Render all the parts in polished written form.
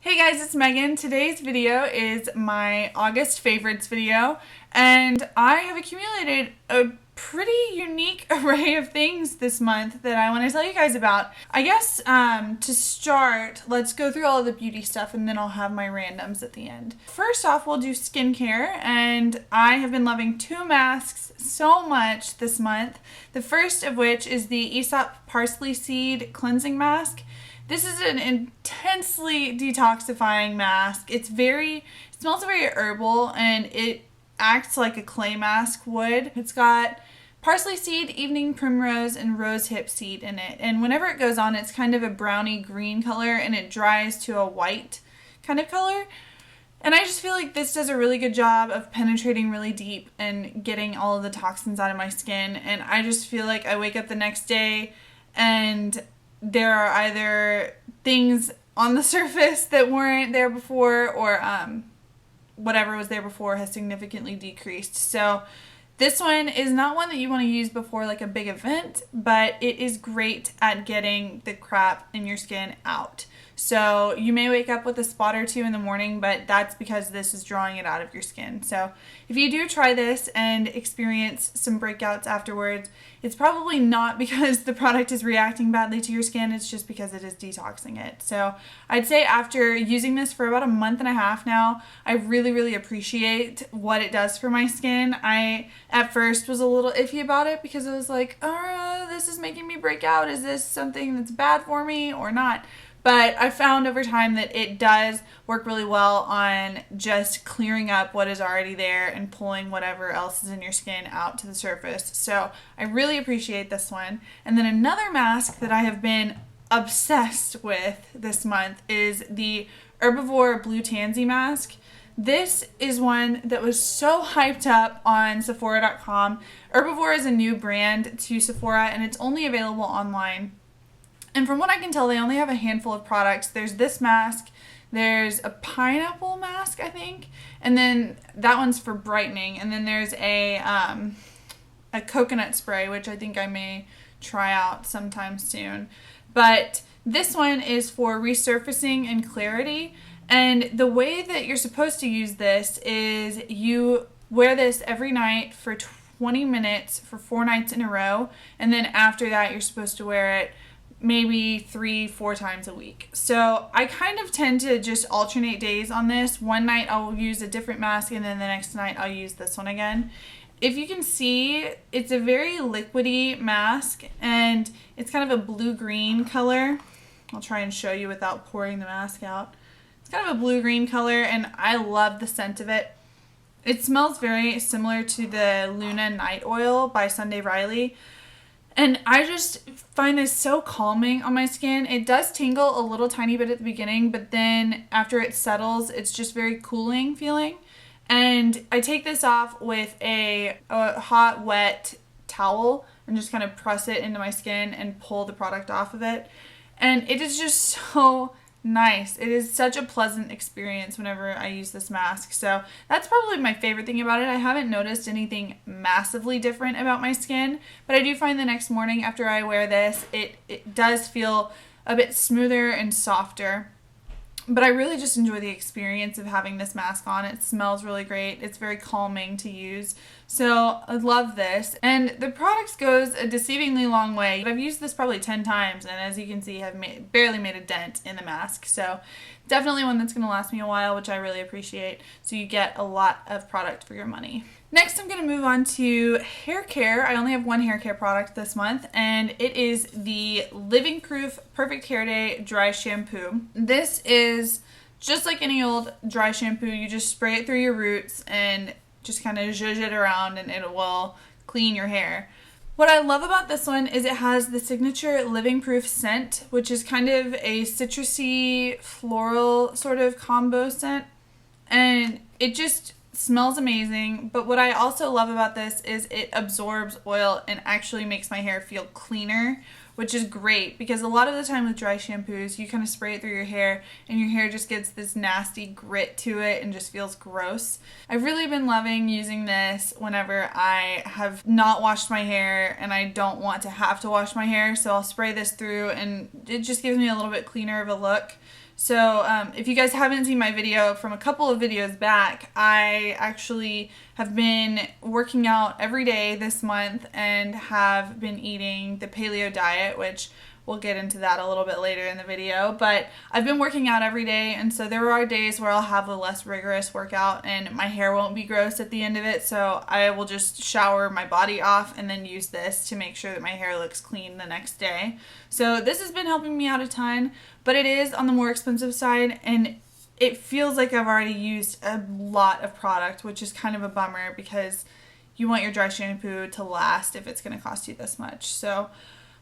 Hey guys, it's Megan. Today's video is my August favorites video, and I have accumulated a pretty unique array of things this month that I want to tell you guys about. I guess to start, let's go through all of the beauty stuff and then I'll have my randoms at the end. First off, we'll do skincare, and I have been loving two masks so much this month. The first of which is the Aesop Parsley Seed Cleansing Mask. This is an intensely detoxifying mask. It smells very herbal, and it acts like a clay mask would. It's got parsley seed, evening primrose, and rose hip seed in it. And whenever it goes on, it's kind of a browny green color, and it dries to a white kind of color. And I just feel like this does a really good job of penetrating really deep and getting all of the toxins out of my skin. And I just feel like I wake up the next day and there are either things on the surface that weren't there before, or whatever was there before has significantly decreased. So this one is not one that you want to use before like a big event, but it is great at getting the crap in your skin out. So you may wake up with a spot or two in the morning, but that's because this is drawing it out of your skin. So if you do try this and experience some breakouts afterwards, it's probably not because the product is reacting badly to your skin, it's just because it is detoxing it. So I'd say after using this for about a month and a half now, I really appreciate what it does for my skin. I at first was a little iffy about it because I was like, this is making me break out. Is this something that's bad for me or not? But I found over time that it does work really well on just clearing up what is already there and pulling whatever else is in your skin out to the surface. So I really appreciate this one. And then another mask that I have been obsessed with this month is the Herbivore Blue Tansy mask. This is one that was so hyped up on Sephora.com. Herbivore is a new brand to Sephora, and it's only available online. And from what I can tell, they only have a handful of products. There's this mask, there's a pineapple mask, I think, and then that one's for brightening. And then there's a coconut spray, which I think I may try out sometime soon. But this one is for resurfacing and clarity. And the way that you're supposed to use this is you wear this every night for 20 minutes for 4 nights in a row. And then after that, you're supposed to wear it maybe 3-4 times a week. So I kind of tend to just alternate days on this. One night I'll use a different mask, and then the next night I'll use this one again. If you can see, it's a very liquidy mask, and it's kind of a blue-green color. I'll try and show you without pouring the mask out. It's kind of a blue-green color, and I love the scent of it. It smells very similar to the Luna Night Oil by Sunday Riley. And I just find this so calming on my skin. It does tingle a little tiny bit at the beginning, but then after it settles, it's just very cooling feeling. And I take this off with a hot, wet towel and just kind of press it into my skin and pull the product off of it. And it is just so nice. It is such a pleasant experience whenever I use this mask. So that's probably my favorite thing about it. I haven't noticed anything massively different about my skin, but I do find the next morning after I wear this, it does feel a bit smoother and softer. But I really just enjoy the experience of having this mask on. It smells really great. It's very calming to use. So I love this. And the product goes a deceivingly long way. I've used this probably 10 times, and as you can see, have barely made a dent in the mask. So definitely one that's going to last me a while, which I really appreciate. So you get a lot of product for your money. Next, I'm going to move on to hair care. I only have one hair care product this month, and it is the Living Proof Perfect Hair Day Dry Shampoo. This is just like any old dry shampoo. You just spray it through your roots and just kind of zhuzh it around, and it will clean your hair. What I love about this one is it has the signature Living Proof scent, which is kind of a citrusy, floral sort of combo scent, and it just smells amazing. But what I also love about this is it absorbs oil and actually makes my hair feel cleaner, which is great because a lot of the time with dry shampoos, you kind of spray it through your hair and your hair just gets this nasty grit to it and just feels gross. I've really been loving using this whenever I have not washed my hair and I don't want to have to wash my hair, so I'll spray this through and it just gives me a little bit cleaner of a look. So if you guys haven't seen my video from a couple of videos back, I actually have been working out every day this month and have been eating the paleo diet, which we'll get into that a little bit later in the video. But I've been working out every day, and so there are days where I'll have a less rigorous workout and my hair won't be gross at the end of it, so I will just shower my body off and then use this to make sure that my hair looks clean the next day. So this has been helping me out a ton, but it is on the more expensive side, and it feels like I've already used a lot of product, which is kind of a bummer because you want your dry shampoo to last if it's going to cost you this much. So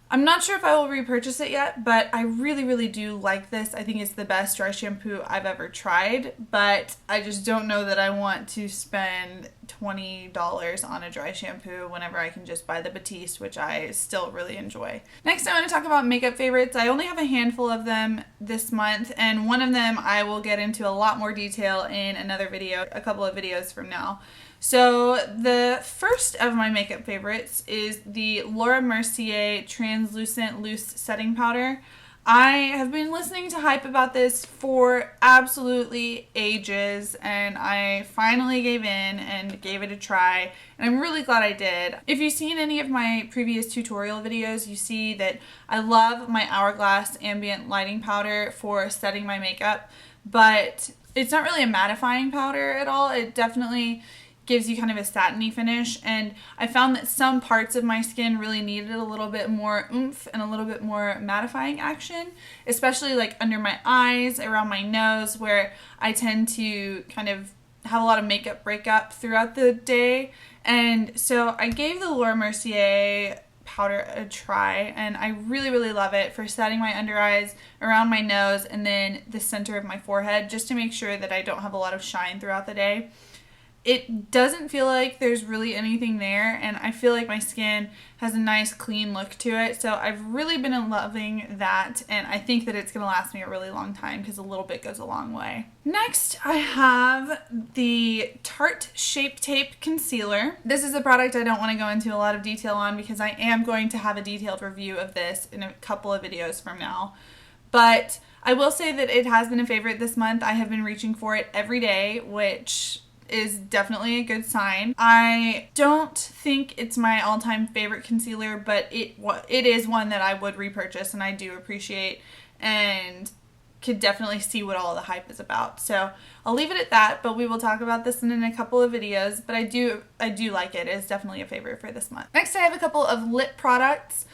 I'm not sure if I will repurchase it yet, but I really, really do like this. I think it's the best dry shampoo I've ever tried, but I just don't know that I want to spend $20 on a dry shampoo whenever I can just buy the Batiste, which I still really enjoy. Next, I want to talk about makeup favorites. I only have a handful of them this month, and one of them I will get into a lot more detail in another video, a couple of videos from now. So the first of my makeup favorites is the Laura Mercier Translucent Loose Setting Powder. I have been listening to hype about this for absolutely ages, and I finally gave in and gave it a try, and I'm really glad I did. If you've seen any of my previous tutorial videos, you see that I love my Hourglass Ambient Lighting Powder for setting my makeup, but it's not really a mattifying powder at all. It definitely gives you kind of a satiny finish, and I found that some parts of my skin really needed a little bit more oomph and a little bit more mattifying action, especially like under my eyes, around my nose, where I tend to kind of have a lot of makeup breakup throughout the day. And so I gave the Laura Mercier powder a try, and I really, really love it for setting my under eyes, around my nose, and then the center of my forehead, just to make sure that I don't have a lot of shine throughout the day. It doesn't feel like there's really anything there, and I feel like my skin has a nice clean look to it, so I've really been loving that, and I think that it's going to last me a really long time because a little bit goes a long way. Next, I have the Tarte Shape Tape Concealer. This is a product I don't want to go into a lot of detail on because I am going to have a detailed review of this in a couple of videos from now, but I will say that it has been a favorite this month. I have been reaching for it every day, which is definitely a good sign. I don't think it's my all-time favorite concealer, but it is one that I would repurchase, and I do appreciate and could definitely see what all the hype is about. So I'll leave it at that, but we will talk about this in a couple of videos, but I do like it. It's definitely a favorite for this month. Next, I have a couple of lip products.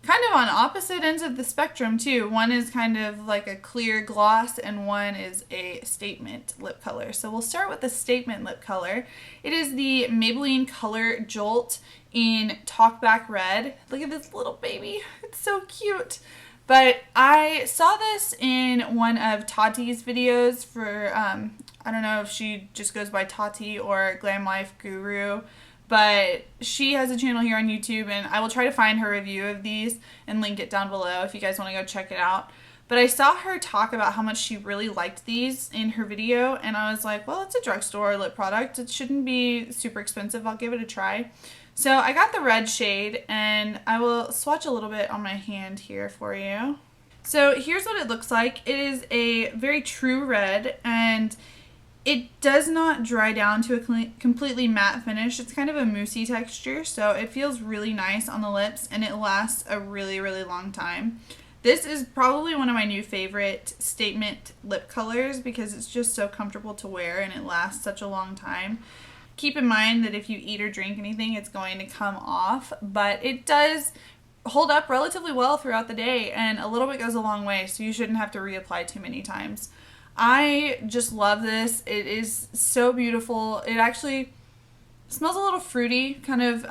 Kind of on opposite ends of the spectrum too. One is kind of like a clear gloss, and one is a statement lip color. So we'll start with the statement lip color. It is the Maybelline Color Jolt in Talkback Red. Look at this little baby. It's so cute. But I saw this in one of Tati's videos for, I don't know if she just goes by Tati or Glam Life Guru, but she has a channel here on YouTube, and I will try to find her review of these and link it down below if you guys want to go check it out. But I saw her talk about how much she really liked these in her video, and I was like, well, it's a drugstore lip product. It shouldn't be super expensive. I'll give it a try. So I got the red shade, and I will swatch a little bit on my hand here for you. So here's what it looks like. It is a very true red, and it does not dry down to a completely matte finish. It's kind of a moussey texture, so it feels really nice on the lips, and it lasts a really, really long time. This is probably one of my new favorite statement lip colors because it's just so comfortable to wear and it lasts such a long time. Keep in mind that if you eat or drink anything, it's going to come off, but it does hold up relatively well throughout the day, and a little bit goes a long way, so you shouldn't have to reapply too many times. I just love this. It is so beautiful. It actually smells a little fruity, kind of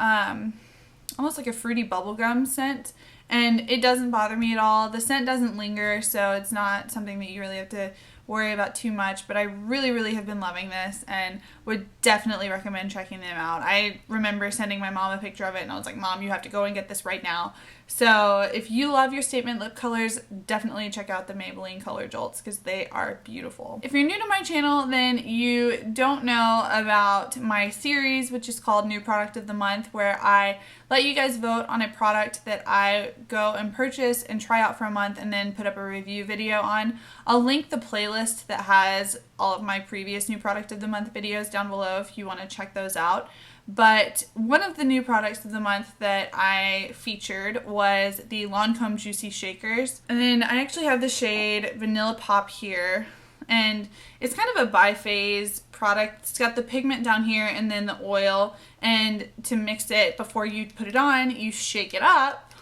almost like a fruity bubblegum scent, and it doesn't bother me at all. The scent doesn't linger, so it's not something that you really have to worry about too much, but I really, really have been loving this and would definitely recommend checking them out. I remember sending my mom a picture of it, and I was like, Mom, you have to go and get this right now. So if you love your statement lip colors, definitely check out the Maybelline Color Jolts because they are beautiful. If you're new to my channel, then you don't know about my series, which is called New Product of the Month, where I let you guys vote on a product that I go and purchase and try out for a month and then put up a review video on. I'll link the playlist that has all of my previous new product of the month videos down below if you want to check those out. But one of the new products of the month that I featured was the Lancome Juicy Shakers. And then I actually have the shade Vanilla Pop here. And it's kind of a biphase product. It's got the pigment down here and then the oil. And to mix it before you put it on, you shake it up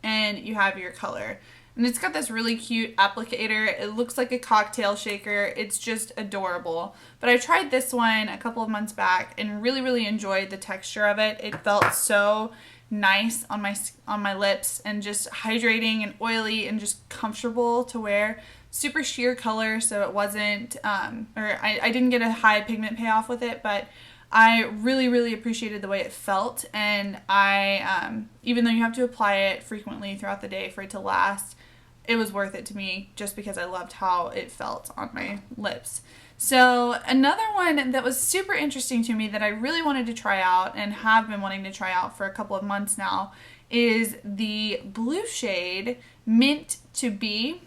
and you have your color. And it's got this really cute applicator. It looks like a cocktail shaker. It's just adorable. But I tried this one a couple of months back and really enjoyed the texture of it. It felt so nice on my lips and just hydrating and oily and just comfortable to wear. Super sheer color, so it wasn't, I didn't get a high pigment payoff with it, but I really appreciated the way it felt. And I, even though you have to apply it frequently throughout the day for it to last, it was worth it to me just because I loved how it felt on my lips. So another one that was super interesting to me that I really wanted to try out and have been wanting to try out for a couple of months now is the blue shade Mint to Be.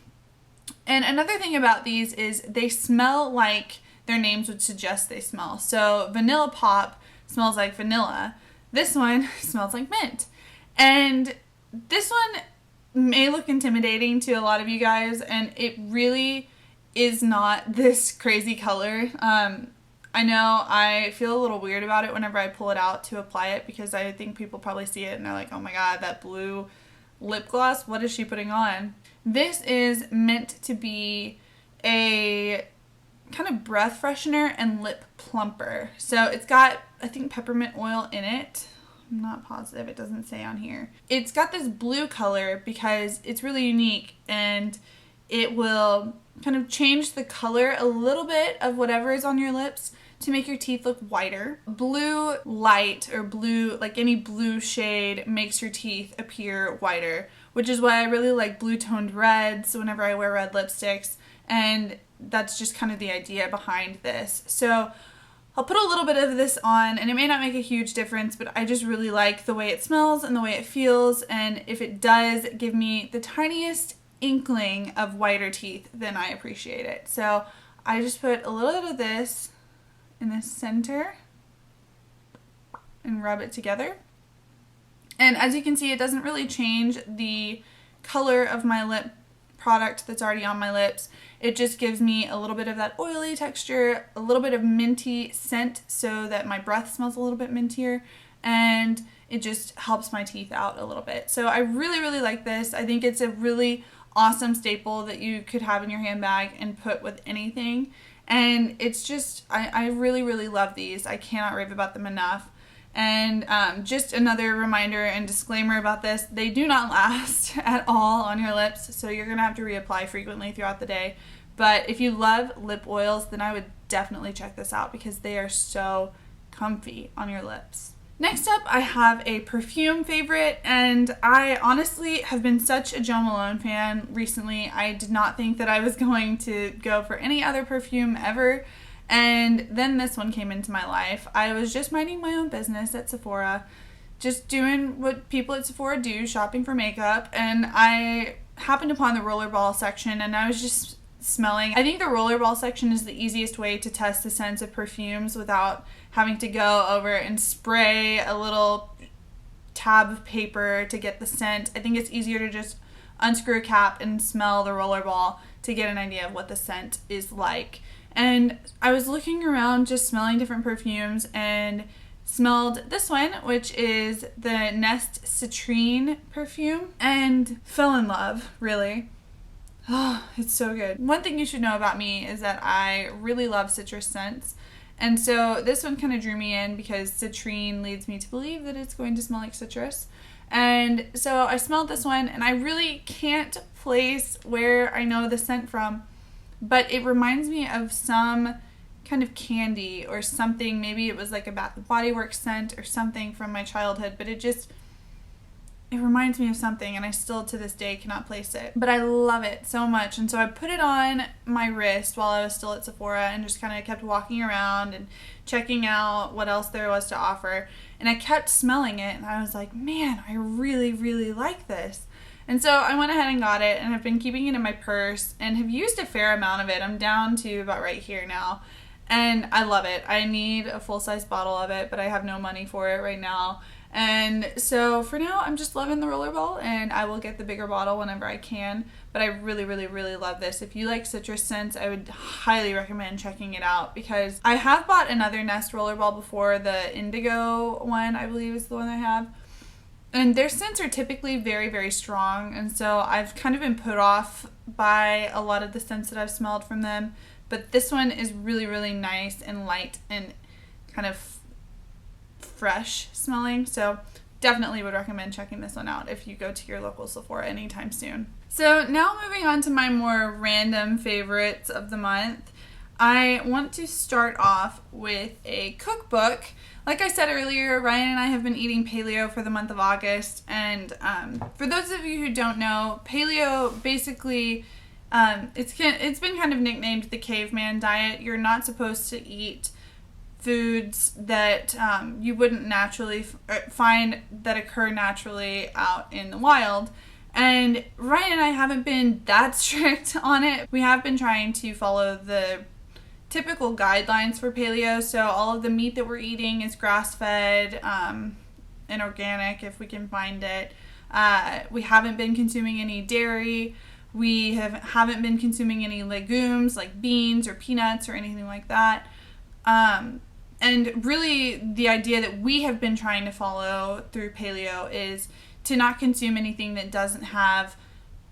And another thing about these is they smell like their names would suggest they smell. So Vanilla Pop smells like vanilla. This one smells like mint. And this one may look intimidating to a lot of you guys, and it really is not this crazy color. I know I feel a little weird about it whenever I pull it out to apply it because I think people probably see it and they're like, oh my god, that blue lip gloss, what is she putting on? This is meant to be a kind of breath freshener and lip plumper. So it's got, I think, peppermint oil in it. I'm not positive, it doesn't say on here. It's got this blue color because it's really unique and it will kind of change the color a little bit of whatever is on your lips to make your teeth look whiter. Blue light or blue, like any blue shade, makes your teeth appear whiter, which is why I really like blue toned reds whenever I wear red lipsticks, and that's just kind of the idea behind this. So I'll put a little bit of this on, and it may not make a huge difference, but I just really like the way it smells and the way it feels, and if it does give me the tiniest inkling of whiter teeth, then I appreciate it. So I just put a little bit of this in the center and rub it together. And as you can see, it doesn't really change the color of my lip product that's already on my lips. It just gives me a little bit of that oily texture, a little bit of minty scent so that my breath smells a little bit mintier, and it just helps my teeth out a little bit. So I really like this. I think it's a really awesome staple that you could have in your handbag and put with anything. And it's just, I really love these. I cannot rave about them enough. And just another reminder and disclaimer about this, they do not last at all on your lips, so you're going to have to reapply frequently throughout the day. But if you love lip oils, then I would definitely check this out because they are so comfy on your lips. Next up, I have a perfume favorite, and I honestly have been such a Jo Malone fan recently. I did not think that I was going to go for any other perfume ever, and then this one came into my life. I was just minding my own business at Sephora, just doing what people at Sephora do, shopping for makeup, and I happened upon the Rollerball section, and I was just smelling. I think the Rollerball section is the easiest way to test the scents of perfumes without having to go over and spray a little tab of paper to get the scent. I think it's easier to just unscrew a cap and smell the Rollerball to get an idea of what the scent is like. And I was looking around just smelling different perfumes and smelled this one, which is the Nest Citrine perfume, and fell in love, really. Oh, it's so good. One thing you should know about me is that I really love citrus scents. And so this one kind of drew me in because citrine leads me to believe that it's going to smell like citrus. And so I smelled this one, and I really can't place where I know the scent from, but it reminds me of some kind of candy or something. Maybe it was like a Bath & Body Works scent or something from my childhood, but it it reminds me of something, and I still to this day cannot place it. But I love it so much, and so I put it on my wrist while I was still at Sephora and just kind of kept walking around and checking out what else there was to offer. And I kept smelling it, and I was like, man, I really, really like this. And so I went ahead and got it, and I've been keeping it in my purse and have used a fair amount of it. I'm down to about right here now, and I love it. I need a full-size bottle of it, but I have no money for it right now. And so for now, I'm just loving the Rollerball, and I will get the bigger bottle whenever I can. But I really, really, really love this. If you like citrus scents, I would highly recommend checking it out, because I have bought another Nest Rollerball before. The Indigo one, I believe, is the one I have. And their scents are typically very, very strong, and so I've kind of been put off by a lot of the scents that I've smelled from them. But this one is really, really nice and light and kind of fresh smelling, so definitely would recommend checking this one out if you go to your local Sephora anytime soon. So now moving on to my more random favorites of the month, I want to start off with a cookbook. Like I said earlier, Ryan and I have been eating paleo for the month of August, and for those of you who don't know, paleo basically, it's been kind of nicknamed the caveman diet. You're not supposed to eat foods that you wouldn't naturally find that occur naturally out in the wild. And Ryan and I haven't been that strict on it. We have been trying to follow the typical guidelines for paleo, so all of the meat that we're eating is grass-fed and organic if we can find it. We haven't been consuming any dairy. We haven't been consuming any legumes like beans or peanuts or anything like that. And really the idea that we have been trying to follow through paleo is to not consume anything that doesn't have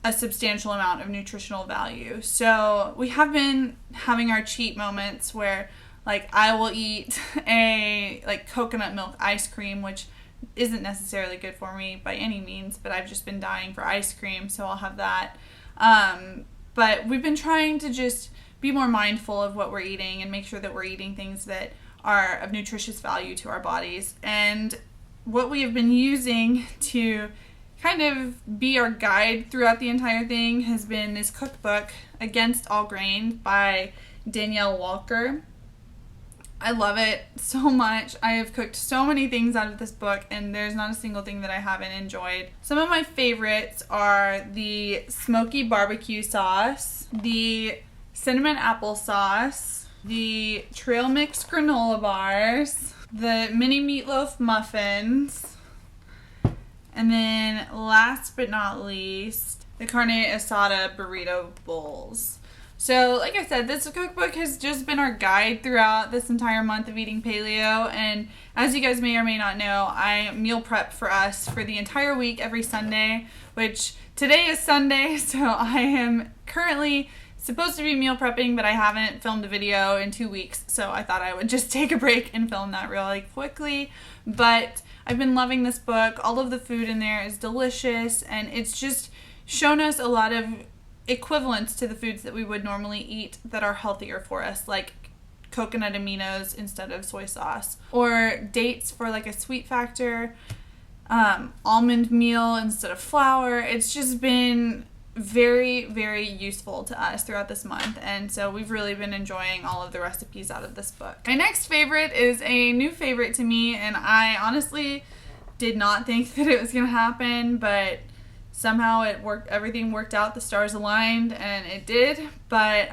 a substantial amount of nutritional value. So we have been having our cheat moments where, like, I will eat a coconut milk ice cream, which isn't necessarily good for me by any means, but I've just been dying for ice cream, so I'll have that. But we've been trying to just be more mindful of what we're eating and make sure that we're eating things that are of nutritious value to our bodies. And what we have been using to kind of be our guide throughout the entire thing has been this cookbook, Against All Grain by Danielle Walker. I love it so much. I have cooked so many things out of this book, and there's not a single thing that I haven't enjoyed. Some of my favorites are the smoky barbecue sauce, the cinnamon apple sauce, the trail mix granola bars, the mini meatloaf muffins, and then last but not least, the carne asada burrito bowls. So like I said, this cookbook has just been our guide throughout this entire month of eating paleo, and as you guys may or may not know, I meal prep for us for the entire week every Sunday, which today is Sunday, so I am currently supposed to be meal prepping, but I haven't filmed a video in 2 weeks, so I thought I would just take a break and film that really quickly. But I've been loving this book. All of the food in there is delicious, and it's just shown us a lot of equivalents to the foods that we would normally eat that are healthier for us, like coconut aminos instead of soy sauce, or dates for like a sweet factor, almond meal instead of flour. It's just been very, very useful to us throughout this month, and so we've really been enjoying all of the recipes out of this book. My next favorite is a new favorite to me, and I honestly did not think that it was gonna happen, but somehow it worked. Everything worked out, the stars aligned, and it did. But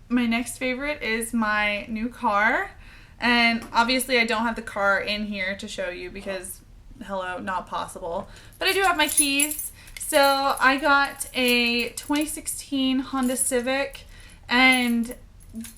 my next favorite is my new car, and obviously I don't have the car in here to show you because hello, not possible, but I do have my keys. So I got a 2016 Honda Civic, and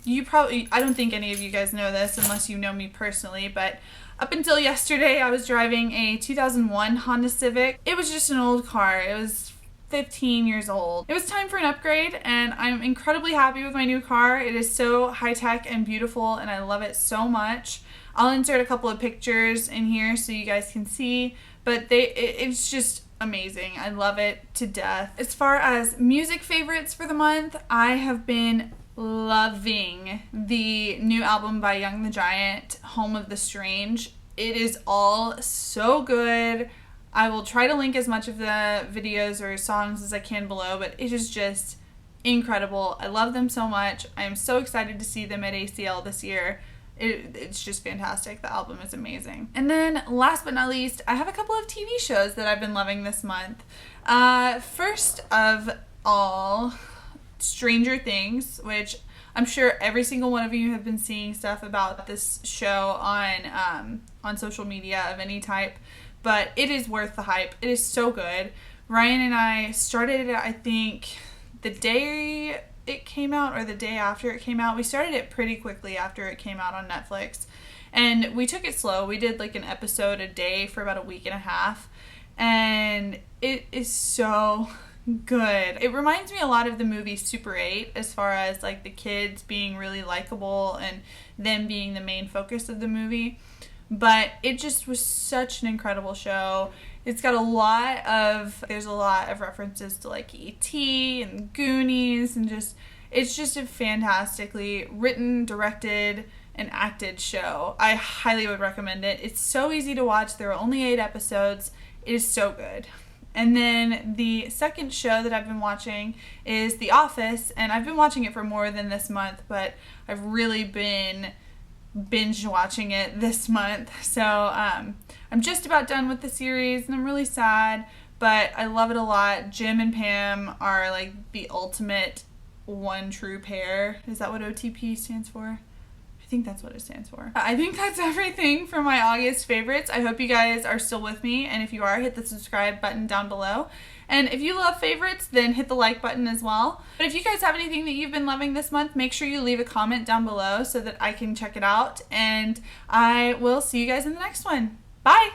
I don't think any of you guys know this unless you know me personally, but up until yesterday I was driving a 2001 Honda Civic. It was just an old car. It was 15 years old. It was time for an upgrade, and I'm incredibly happy with my new car. It is so high-tech and beautiful, and I love it so much. I'll insert a couple of pictures in here so you guys can see, but it's just amazing. I love it to death. As far as music favorites for the month, I have been loving the new album by Young the Giant, Home of the Strange. It is all so good. I will try to link as much of the videos or songs as I can below, but it is just incredible. I love them so much. I am so excited to see them at ACL this year. It's just fantastic. The album is amazing. And then last but not least, I have a couple of TV shows that I've been loving this month. First of all, Stranger Things, which I'm sure every single one of you have been seeing stuff about this show on social media of any type, but it is worth the hype. It is so good. Ryan and I started it, I think, the day it came out or the day after it came out. We started it pretty quickly after it came out on Netflix, and we took it slow. We did like an episode a day for about a week and a half, and it is so good. It reminds me a lot of the movie Super 8 as far as like the kids being really likable and them being the main focus of the movie, but it just was such an incredible show. It's got there's a lot of references to like E.T. and Goonies, and it's just a fantastically written, directed, and acted show. I highly would recommend it. It's so easy to watch. There are only 8 episodes. It is so good. And then the second show that I've been watching is The Office, and I've been watching it for more than this month, but I've really been binge watching it this month. So I'm just about done with the series, and I'm really sad, but I love it a lot. Jim and Pam are like the ultimate one true pair. Is that what OTP stands for? I think that's what it stands for. I think that's everything for my August favorites. I hope you guys are still with me, and if you are, hit the subscribe button down below. And if you love favorites, then hit the like button as well. But if you guys have anything that you've been loving this month, make sure you leave a comment down below so that I can check it out. And I will see you guys in the next one. Bye!